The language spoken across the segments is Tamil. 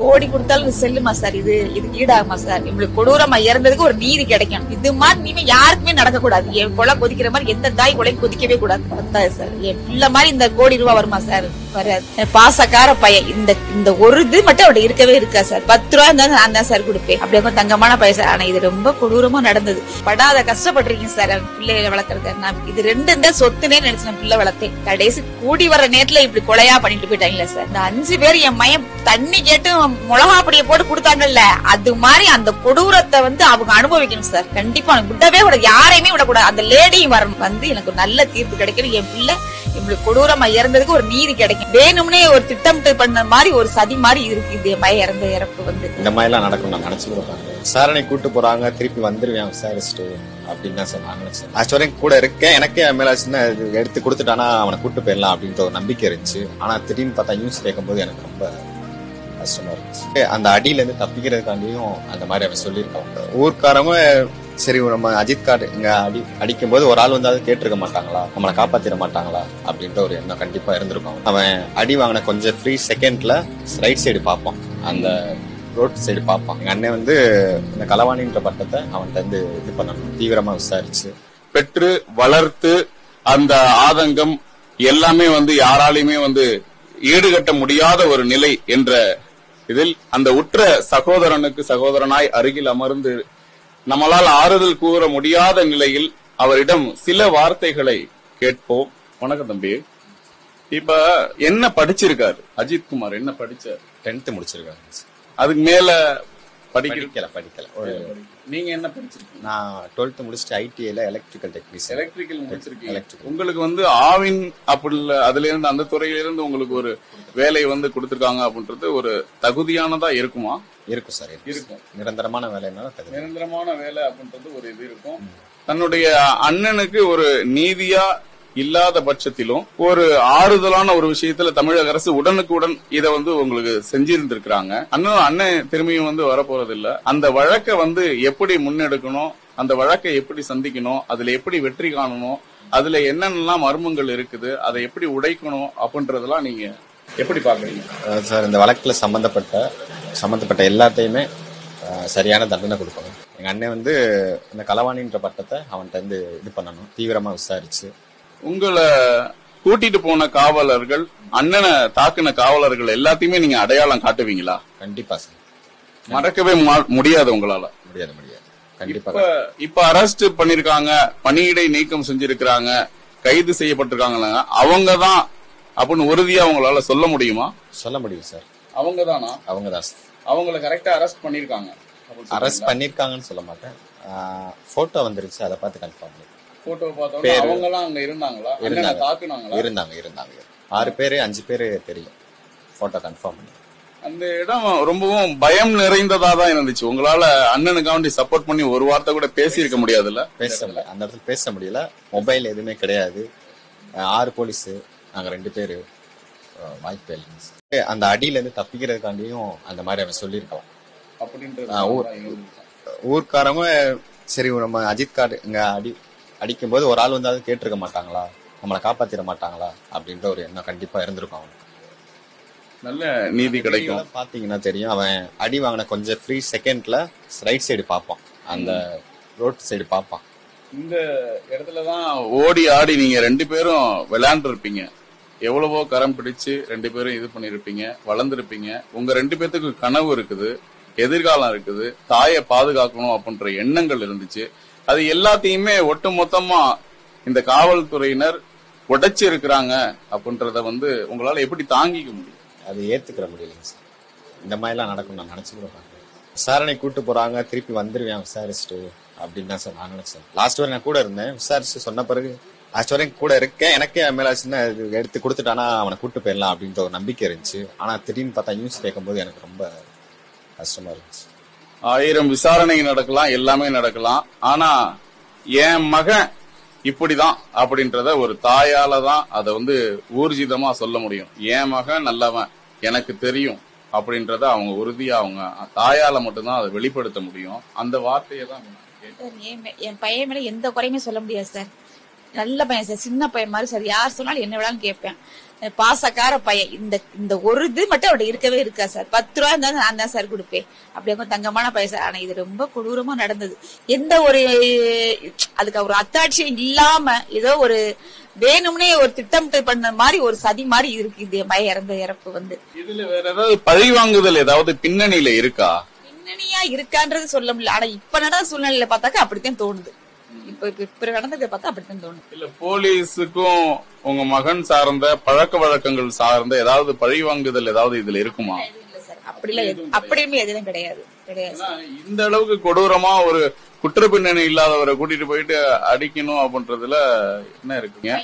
கோடி கொடுத்தாலும் செல்லுமா சார், இது ஈடாகுமா சார்? இவங்களுக்கு கொடூரமா இறந்ததுக்கு ஒரு நீதி கிடைக்கும். இது மாதிரி நீங்க யாருக்குமே நடக்க கூடாது. என் கொலை கொதிக்கிற மாதிரி எந்த தாய் கொலை கொதிக்கவே கூடாது. பத்தாது சார். என் பிள்ளை மாதிரி இந்த கோடி ரூபாய் வருமா சார்? வராது. பாசக்கார பையன். இந்த ஒரு இது மட்டும் அவட இருக்கவே இருக்கா சார். 10 ரூபா இருந்தாலும் நான் தான் சார் கொடுப்பேன். அப்படியே தங்கமான பைசா. ஆனா இது ரொம்ப கொடூரமா நடந்தது. படாத கஷ்டப்பட்டிருக்கீங்க சார் பிள்ளைகளை வளர்க்கறது. நான் இது 2 தான் சொத்துனே நினைச்சேன். பிள்ளை வளர்த்தேன். கடைசி கூடி வர்ற நேரத்துல இப்படி கொலையா பண்ணிட்டு போயிட்டாங்களே சார். இந்த 5 பேர் என் மையம் தண்ணி கேட்டு மிளகா பொடியை போட்டு கொடுத்தாங்கல்ல, அது மாதிரி அந்த கொடூரத்தை அவங்க அனுபவிக்கணும் சார். கண்டிப்பா விடவே கூட, யாரையுமே விடக்கூடாது. அந்த லேடியும் வரணும். எனக்கு ஒரு நல்ல தீர்ப்பு கிடைக்கணும். என் பிள்ளை இப்படி கொடூரமா இறந்ததுக்கு ஒரு நீதி கிடைக்கும். வேணும்னே ஒரு திட்டம் பண்ண மாதிரி ஒரு சதி மாதிரி இருக்கு. இது பய இறந்த இறப்பு இந்த மாதிரி எல்லாம் நடக்கும் நான் நினைச்சு விசாரணை கூட்டு போறாங்க, திருப்பி வந்துருவேன் விசாரிச்சுட்டு அப்படின்னு தான் சார் நான் நினைச்சேன். ஆக்சுவலி கூட இருக்கேன், எனக்கே மேல எடுத்து கொடுத்துட்டானா அவனை கூட்டு போயிடலாம் அப்படின்ற ஒரு நம்பிக்கை இருந்துச்சு. ஆனா திடீர்னு பார்த்தா நியூஸ் கேட்கும் போது எனக்கு ரொம்ப கஷ்டமா இருந்துச்சு. அந்த அடியில இருந்து தப்பிக்கிறதுக்காண்டியும் அந்த மாதிரி அவன் சொல்லியிருக்காங்க. ஊர்க்காரங்க சரி நம்ம அஜித் கார்டு இங்க அடிக்கும் போது ஒரு ஆள் வந்து கேட்டிருக்க மாட்டாங்களா, நம்மளை காப்பாத்திட மாட்டாங்களா அப்படின்ற ஒரு எண்ணம் கண்டிப்பா இருந்திருக்கும். அவன் அடி வாங்கின கொஞ்சம் ஃப்ரீ செகண்ட்ல ரைட் சைடு பார்ப்பான், அந்த ரோட் சைடு பார்ப்பான். எங்க அண்ணன் இந்த களவாணின்ற பட்டத்தை அவன்கிட்ட இது பண்ணணும், தீவிரமா விசாரிச்சு பெற்று வளர்த்து அந்த ஆதங்கம் எல்லாமே யாராலையுமே ஈடுகட்ட முடியாத ஒரு நிலை என்ற இதில் அந்த உற்ற சகோதரனுக்கு சகோதரனாய் அருகில் அமர்ந்து நம்மளால் ஆறுதல் கூற முடியாத நிலையில் அவரிடம் சில வார்த்தைகளை கேட்போம். வணக்கம் தம்பி, இப்ப என்ன படிச்சிருக்காரு அஜித் குமார்? என்ன படிச்சார்? 10th முடிச்சிருக்காரு. அதுக்கு மேல படிக்கல. நீங்க என்ன படிச்சிருக்கீங்க? நான் 12th முடிச்சுட்டு ஐடிஐல எலக்ட்ரிக்கல் டெக்னீஷியன். எலக்ட்ரிக்கல் முடிச்சிருக்கீங்க. உங்களுக்கு ஆவின் அப்படி அதுல இருந்து அந்த துறையில இருந்து உங்களுக்கு ஒரு வேலை கொடுத்திருக்காங்க அப்படின்றது ஒரு தகுதியானதா இருக்குமா? இருக்கும் சார், இருக்கும். நிரந்தரமான வேலைனால நிரந்தரமான வேலை அப்படின்றது ஒரு இது இருக்கும். தன்னுடைய அண்ணனுக்கு ஒரு நீதியா இல்லாத பட்சத்திலும் ஒரு ஆறுதலான ஒரு விஷயத்துல தமிழக அரசு உடனுக்குடன் இதை உங்களுக்கு செஞ்சிருந்திருக்கிறாங்க. அண்ணன் திரும்பியும் வரப்போறது இல்ல. அந்த வழக்கை எப்படி முன்னெடுக்கணும், அந்த வழக்கை எப்படி சந்திக்கணும், அதுல எப்படி வெற்றி காணணும், அதுல என்னென்னலாம் மர்மங்கள் இருக்குது, அதை எப்படி உடைக்கணும் அப்படின்றதெல்லாம் நீங்க எப்படி பாக்குறீங்க சார்? இந்த வழக்குல சம்பந்தப்பட்ட எல்லாத்தையுமே சரியான தண்டனை கொடுக்கணும். எங்க அண்ணன் இந்த களவாணின்ற பட்டத்தை அவன்கிட்ட இது பண்ணணும், தீவிரமா விசாரிச்சு. உங்களை கூட்டிட்டு போன காவலர்கள், அண்ணனை தாக்குன காவலர்கள் எல்லாத்தையுமே நீங்க அடையாளம் காட்டுவீங்களா? கண்டிப்பா சார். மறக்கவே முடியாது உங்களால? முடியாது. கண்டிப்பா. இப்ப அரெஸ்ட் பண்ணிருக்காங்க, பணியிடை நீக்கம் செஞ்சிருக்கிறாங்க, கைது செய்யப்பட்டிருக்காங்க, அவங்கதான் அப்படின்னு உறுதியா அவங்களால சொல்ல முடியுமா? சொல்ல முடியும் சார். அவங்கதானா? அவங்கதான் சார். அவங்களை கரெக்டா அரெஸ்ட் பண்ணிருக்காங்க. அரெஸ்ட் பண்ணிருக்காங்கன்னு சொல்ல மாட்டேன். போட்டோ வந்துருச்சு, அதை பார்த்து கன்ஃபார்ம் பண்ணி. போட்டோ பார்த்தோம். அவங்க எல்லாம் அங்க இருந்தாங்களா? இருந்தாங்க. 6 பேரு 5 பேரு தெரியும். போட்டோ கன்ஃபார்ம் பண்ணி. அந்த இடம் ரொம்பவும் பயம் நிறைந்ததா தான் இருந்துச்சு. உங்களால அண்ணனுக்காண்டி சப்போர்ட் பண்ணி ஒரு வார்த்தை கூட பேசி இருக்க முடியாதுல்ல? அந்த இடத்துல பேச முடியல. மொபைல் எதுவுமே கிடையாது. 6 போலீஸ், நாங்க 2 பேரு. வாய்ப்பே இல்லை. அந்த அடியில இருந்து தப்பிக்கிறதுக்காண்டியும் அந்த மாதிரி அவன் சொல்லியிருக்கான். ஊர்க்காரங்க சரி நம்ம அஜித் கார்டு இங்க அடிக்கும் போது ஒரு ஆள் வந்து கேட்டிருக்க மாட்டாங்களா, நம்மளை காப்பாத்திட மாட்டாங்களா அப்படின்ற ஒரு எண்ணம் கண்டிப்பா இருந்திருக்கும் அவனுக்கு. நல்ல நீதி கிடைக்கும். பாத்தீங்கன்னா தெரியும், அவன் அடி வாங்கின கொஞ்சம் ஃப்ரீ செகண்ட்ல ரைட் சைடு பார்ப்பான், அந்த ரோட் சைடு பார்ப்பான். இந்த இடத்துலதான் ஓடி ஆடி நீங்க 2 பேரும் விளையாண்டு இருப்பீங்க. எவ்வளவோ கரம் பிடிச்சு 2 பேரும் இது பண்ணிருப்பீங்க, வளர்ந்துருப்பீங்க. உங்க 2 பேத்துக்கு கனவு இருக்குது, எதிர்காலம் இருக்குது, தாயை பாதுகாக்கணும் அப்படின்ற எண்ணங்கள் இருந்துச்சு. அது எல்லாத்தையுமே ஒட்டு மொத்தமா இந்த காவல்துறையினர் உடைச்சு இருக்கிறாங்க அப்படின்றத உங்களால எப்படி தாங்கிக்க முடியும்? அது ஏத்துக்கிற முடியலைங்க சார். இந்த மாதிரி எல்லாம் நடக்கும் நான் நினைச்சு கூட பாக்கிறேன். விசாரணை கூட்டு போறாங்க, திருப்பி வந்துருவேன் விசாரிச்சுட்டு அப்படின்னு தான் சார் நான் நினைச்சேன். லாஸ்ட் வரை நான் கூட இருந்தேன். விசாரிச்சு சொன்ன பிறகு ஆக்சுவலி கூட இருக்கேன், எனக்கே மேல எடுத்து கொடுத்துட்டானா அவனை கூட்டு போயிடலாம் அப்படின்ற ஒரு நம்பிக்கை இருந்துச்சு. ஆனா திடீர்னு பார்த்தா நியூஸ் கேட்கும் போது எனக்கு ரொம்ப கஷ்டமா இருந்துச்சு. 1000 விசாரணை நடக்கலாம், எல்லாமே நடக்கலாம். ஆனா என் மகன் இப்படிதான் அப்படின்றத ஒரு தாயால தான் அதை ஊர்ஜிதமா சொல்ல முடியும். என் மகன் நல்லவன், எனக்கு தெரியும் அப்படின்றத அவங்க உறுதியா அவங்க தாயால மட்டும்தான் அதை வெளிப்படுத்த முடியும். அந்த வார்த்தையை தான் என் பையன் மேல எந்த குறையுமே சொல்ல முடியாது சார். நல்ல பையன் சார், சின்ன பையன் மாதிரி சார். யார் சொன்னாலும் என்ன வேணாலும் கேட்பேன். பாசக்கார பையன். இந்த ஒரு இது மட்டும் அவட இருக்கவே இருக்கா சார். 10 ரூபாய் இருந்தாலும் நான் தான் சார் கொடுப்பேன். அப்படியே தங்கமான பையன் சார். ஆனா இது ரொம்ப கொடூரமா நடந்தது. எந்த ஒரு அதுக்கு ஒரு அத்தாட்சியம் இல்லாம ஏதோ ஒரு வேணும்னே ஒரு திட்டம் பண்ண மாதிரி ஒரு சதி மாதிரி இருக்கு இந்த பையன் இறந்த இறப்பு வந்து. இதுல வேற ஏதாவது பழிவாங்குதல் ஏதாவது பின்னணியில இருக்கா? பின்னணியா இருக்கான்றது சொல்ல முடியல. ஆனா இப்ப நடந்த சூழ்நிலையில பார்த்தாக்க அப்படித்தான் தோணுது. இப்ப நடந்ததை பார்த்தா அப்படித்தான் தோணுது. இல்ல போலீஸுக்கும் உங்க மகன் சார்ந்த பழக்க வழக்கங்கள் சார்ந்த ஏதாவது பழிவாங்குதல் ஏதாவது இதுல இருக்குமா? இல்ல சார், அப்படியுமே எதுவும் கிடையாது. இந்த அளவுக்கு கொடூரமா ஒரு குற்ற பின்னணி இல்லாதவரை கூட்டிட்டு போயிட்டு அடிக்கணும் அப்படின்றதுல என்ன இருக்குங்க?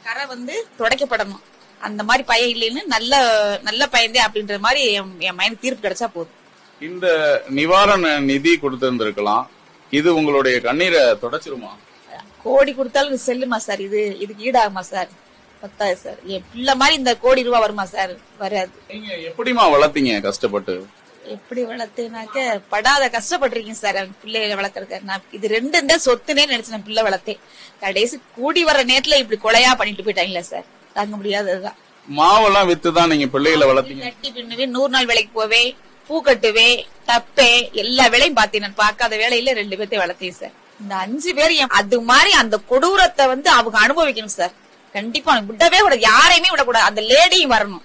கரை வந்து துடைக்கப்படணும். அந்த மாதிரி பையன் இல்லைன்னு நல்ல பையன்தே அப்படின்ற மாதிரி என் மைண்ட் தீர்ப்பு கிடைச்சா போதும். இந்த நிவாரண நிதி கொடுத்திருந்திருக்கலாம். இது உங்களுடைய கண்ணீரை தொடச்சிருமா? கோடி கொடுத்தாலும் செல்லுமா சார்? இதுக்கு ஈடாகுமா சார்? பத்தாது சார். என் பிள்ளை மாதிரி இந்த கோடி ரூபாய் வருமா சார்? வராது. நீங்க எப்படிமா வளர்த்தீங்க கஷ்டப்பட்டு? எப்படி வளர்த்தேனாக்க படாத கஷ்டப்பட்டிருக்கீங்க சார். பிள்ளைகளை வளர்க்கறதுக்கு நான் இது 2 தான் சொத்துனே நினைச்சேன். பிள்ளை வளர்த்தேன். கடைசி கூடி வர நேரத்துல இப்படி கொலையா பண்ணிட்டு போயிட்டாங்களே சார். தாங்க முடியாததுதான். மாவெல்லாம் வித்துதான் நீங்க பிள்ளைகளை வளர்த்தீங்க? நட்டி பின்னுவே, 100 நாள் வேலைக்கு போவே, பூ கட்டுவே, தப்பே, எல்லா வேலையும் பார்த்தேன். நான் பார்க்காத வேலையில 2 பேர்த்தையும் வளர்த்தேன் சார். இந்த 5 பேர் அது மாதிரி அந்த கொடூரத்தை வந்து அவங்க அனுபவிக்கணும் சார். கண்டிப்பா விடவே கூடாது. யாரையுமே விடக்கூடாது. அந்த லேடியும் வரணும்.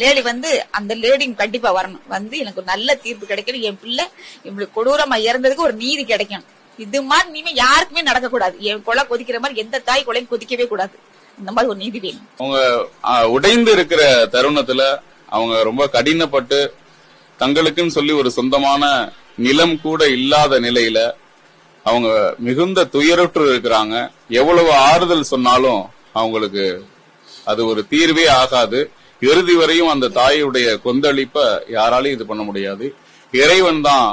லேடி வந்து அந்த லேடியும் கண்டிப்பா வரணும். வந்து எனக்கு ஒரு நல்ல தீர்ப்பு கிடைக்கணும். என் பிள்ளை இவ்வளவு கொடூரமா இறந்ததுக்கு ஒரு நீதி கிடைக்கணும். இது மாதிரி நீங்க யாருக்குமே நடக்க கூடாது. என் கொலை கொதிக்கிற மாதிரி எந்த தாய் கொலையும் கொதிக்கவே கூடாது. இந்த மாதிரி ஒரு நீதி வேணும். அவங்க உடைந்து இருக்கிற தருணத்துல அவங்க ரொம்ப கடினப்பட்டு தங்களுக்குன்னு சொல்லி ஒரு சொந்தமான நிலம் கூட இல்லாத நிலையில அவங்க மிகுந்த துயருற்று இருக்கிறாங்க. எவ்வளவு ஆறுதல் சொன்னாலும் அவங்களுக்கு அது ஒரு தீர்வே ஆகாது. இறுதி வரையும் அந்த தாயுடைய கொந்தளிப்ப யாராலையும் இது பண்ண முடியாது. இறைவன் தான்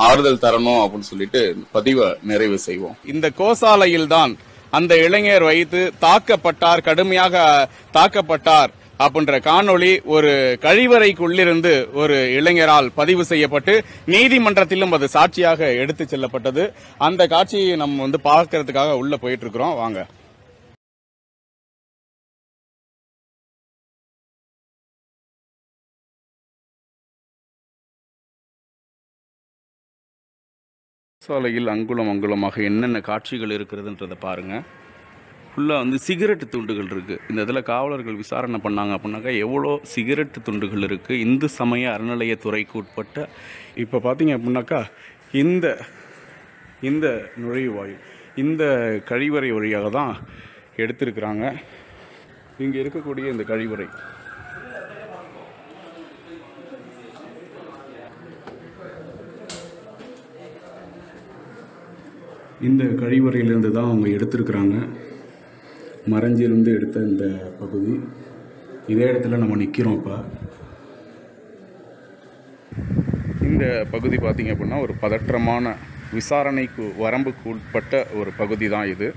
ஆறுதல் தரணும் அப்படின்னு சொல்லிட்டு பதிவை நிறைவு செய்வோம். இந்த கோசாலையில் தான் அந்த இளைஞர் வைத்து தாக்கப்பட்டார், கடுமையாக தாக்கப்பட்டார் அப்படின்ற காணொளி ஒரு கழிவறைக்குள்ளிருந்து ஒரு இளைஞரால் பதிவு செய்யப்பட்டு நீதிமன்றத்திலும் அது சாட்சியாக எடுத்து செல்லப்பட்டது. அந்த காட்சியை நம்ம பார்க்கறதுக்காக உள்ள போயிட்டு இருக்கிறோம். வாங்க. சாலையில் அங்குலம் அங்குலமாக என்னென்ன காட்சிகள் இருக்கிறதுன்றதை பாருங்க. ஃபுல்லாக சிகரெட்டு துண்டுகள் இருக்குது. இந்த இதில் காவலர்கள் விசாரணை பண்ணாங்க அப்படின்னாக்கா எவ்வளோ சிகரெட்டு துண்டுகள் இருக்குது. இந்து சமய அறநிலையத்துறைக்கு உட்பட்ட இப்போ பார்த்தீங்க அப்படின்னாக்கா இந்த நுழைவாயில் இந்த கழிவறை வழியாக தான் எடுத்திருக்கிறாங்க. இங்கே இருக்கக்கூடிய இந்த கழிவறை இந்த கழிவறையிலேருந்து தான் அவங்க எடுத்திருக்கிறாங்க. மறைஞ்சிருந்து எடுத்த இந்த பகுதி. இதே இடத்துல நம்ம நிற்கிறோம். இப்போ இந்த பகுதி பார்த்திங்க அப்படின்னா ஒரு பதற்றமான விசாரணைக்கு வரம்புக்கு உட்பட்ட ஒரு பகுதி தான் இது.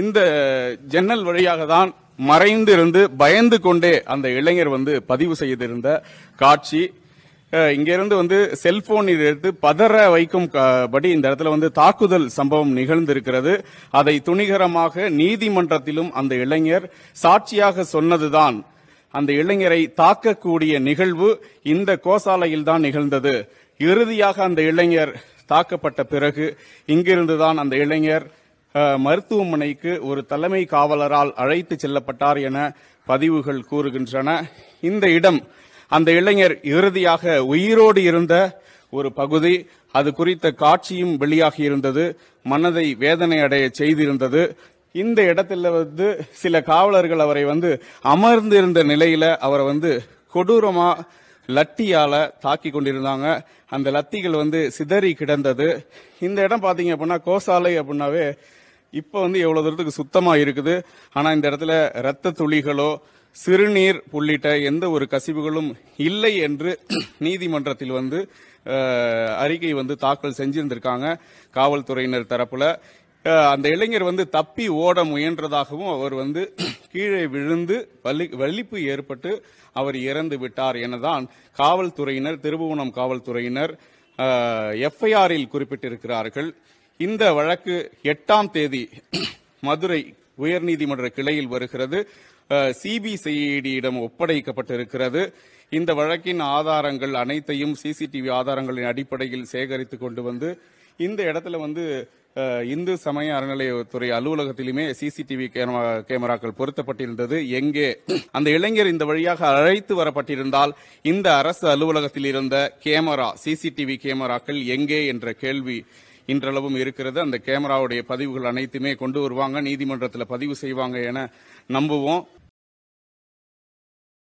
இந்த ஜன்னல் வழியாக தான் மறைந்திருந்து பயந்து கொண்டே அந்த இளைஞர் பதிவு செய்திருந்த காட்சி. இங்கிருந்து செல்போன் எடுத்து பதற வைக்கும் படி இந்த இடத்துல தாக்குதல் சம்பவம் நிகழ்ந்திருக்கிறது. அதை துணிகரமாக நீதிமன்றத்திலும் அந்த இளைஞர் சாட்சியாக சொன்னதுதான் அந்த இளைஞரை தாக்கக்கூடிய நிகழ்வு இந்த கோசாலையில் தான் நிகழ்ந்தது. இறுதியாக அந்த இளைஞர் தாக்கப்பட்ட பிறகு இங்கிருந்துதான் அந்த இளைஞர் மருத்துவமனைக்கு ஒரு தலைமை காவலரால் அழைத்து செல்லப்பட்டார் என பதிவுகள் கூறுகின்றன. இந்த இடம் அந்த இளைஞர் இறுதியாக உயிரோடு இருந்த ஒரு பகுதி. அது குறித்த காட்சியும் வெளியாகி இருந்தது. மனதை வேதனை அடைய செய்திருந்தது. இந்த இடத்துல சில காவலர்கள் அவரை அமர்ந்திருந்த நிலையில அவரை கொடூரமா லத்தியால தாக்கி கொண்டிருந்தாங்க. அந்த லத்திகள் சிதறி கிடந்தது. இந்த இடம் பாத்தீங்க அப்படின்னா கோசாலை அப்படின்னாவே இப்ப எவ்வளவு தூரத்துக்கு சுத்தமா இருக்குது. ஆனா இந்த இடத்துல ரத்த துளிகளோ சிறுநீர் உள்ளிட்ட எந்த ஒரு கசிவுகளும் இல்லை என்று நீதிமன்றத்தில் அறிக்கை தாக்கல் செஞ்சிருந்திருக்காங்க காவல்துறையினர் தரப்புல. அந்த இளைஞர் தப்பி ஓட முயன்றதாகவும் அவர் கீழே விழுந்து வலிப்பு ஏற்பட்டு அவர் இறந்து விட்டார் எனதான் காவல்துறையினர், திருபுவனம் காவல்துறையினர் எஃப்ஐஆரில் குறிப்பிட்டிருக்கிறார்கள். இந்த வழக்கு 8ஆம் தேதி மதுரை உயர்நீதிமன்ற கிளையில் வருகிறது. சிபிசிஐடியிடம் ஒப்படைக்கப்பட்டிருக்கிறது. இந்த வழக்கின் ஆதாரங்கள் அனைத்தையும் சிசிடிவி ஆதாரங்களின் அடிப்படையில் சேகரித்து கொண்டு வந்து இந்த இடத்துல வந்து இந்து சமய அறநிலையத்துறை அலுவலகத்திலுமே சிசிடிவி கேமராக்கள் பொருத்தப்பட்டிருந்தது. எங்கே அந்த இளைஞர் இந்த வழியாக அழைத்து வரப்பட்டிருந்தால் இந்த அரசு அலுவலகத்தில் இருந்த சிசிடிவி கேமராக்கள் எங்கே என்ற கேள்வி இன்றளவும் இருக்கிறது. அந்த கேமராவுடைய பதிவுகள் அனைத்துமே கொண்டு வருவாங்க, நீதிமன்றத்தில் பதிவு செய்வாங்க என நம்புவோம்.